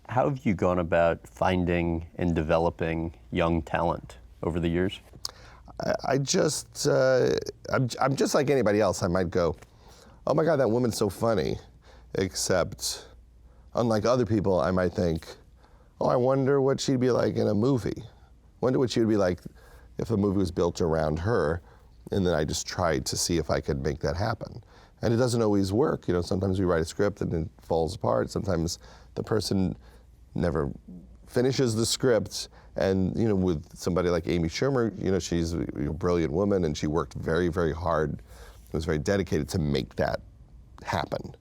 How have you gone about finding and developing young talent over the years? I'm just like anybody else. I might go, oh my God, that woman's so funny. Except, unlike other people, I might think, oh, I wonder what she'd be like in a movie. Wonder what she would be like if a movie was built around her. And then I just tried to see if I could make that happen. And it doesn't always work. Sometimes we write a script and it falls apart. Sometimes the person never finishes the script. And with somebody like Amy Schumer, she's a brilliant woman and she worked very, very hard, was very dedicated to make that happen.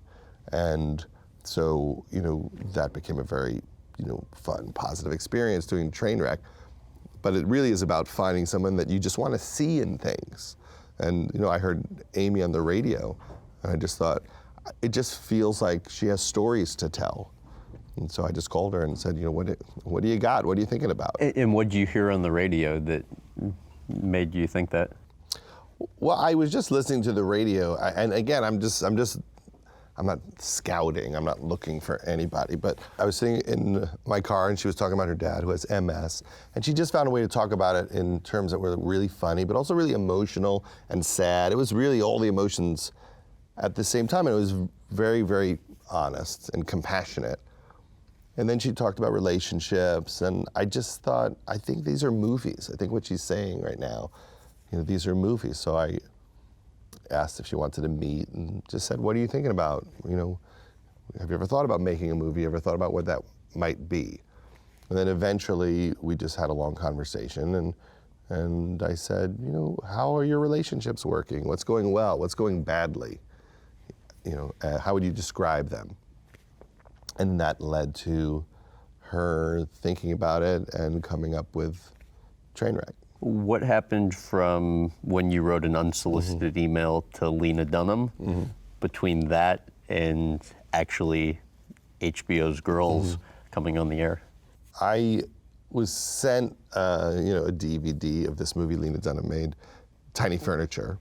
And so, that became a very, fun, positive experience doing Trainwreck. But it really is about finding someone that you just want to see in things. And, I heard Amy on the radio, and I just thought, it just feels like she has stories to tell. And so I just called her and said, what do you got? What are you thinking about? And what did you hear on the radio that made you think that? Well, I was just listening to the radio, and again, I'm not scouting, I'm not looking for anybody, but I was sitting in my car and she was talking about her dad who has MS, and she just found a way to talk about it in terms that were really funny, but also really emotional and sad. It was really all the emotions at the same time, and it was very, very honest and compassionate. And then she talked about relationships, and I just thought, I think these are movies. I think what she's saying right now, these are movies. So I asked if she wanted to meet and just said, what are you thinking about? Have you ever thought about making a movie? Ever thought about what that might be? And then eventually we just had a long conversation, and I said, how are your relationships working? What's going well? What's going badly? How would you describe them? And that led to her thinking about it and coming up with Trainwreck. What happened from when you wrote an unsolicited email to Lena Dunham between that and actually HBO's Girls coming on the air? I was sent a DVD of this movie Lena Dunham made, Tiny Furniture,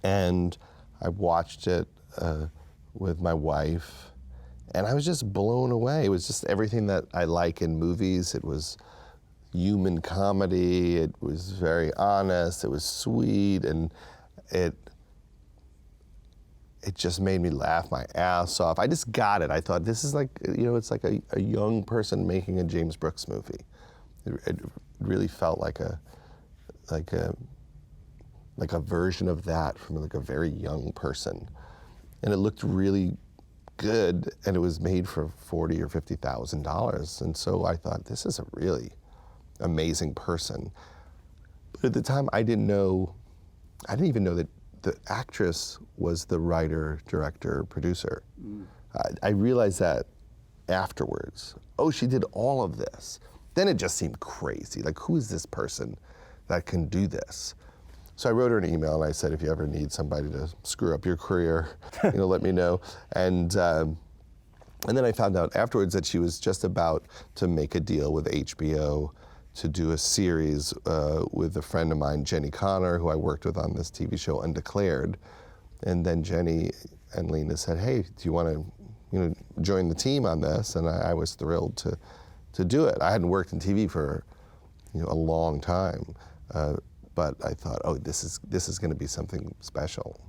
and I watched it with my wife, and I was just blown away. It was just everything that I like in movies. It was human comedy, it was very honest, it was sweet, and it just made me laugh my ass off. I just got it. I thought, this is like, it's like a young person making a James Brooks movie. It really felt like a version of that from like a very young person. And it looked really good, and it was made for $40,000 or $50,000. And so I thought, this is a really amazing person. But at the time, I didn't even know that the actress was the writer, director, producer. I realized that afterwards. Oh, she did all of this. Then it just seemed crazy. Like, who is this person that can do this? So I wrote her an email and I said, if you ever need somebody to screw up your career, let me know. And then I found out afterwards that she was just about to make a deal with HBO to do a series with a friend of mine, Jenny Connor, who I worked with on this TV show, Undeclared. And then Jenny and Lena said, hey, do you want to join the team on this? And I was thrilled to do it. I hadn't worked in TV for a long time, but I thought, oh, this is going to be something special.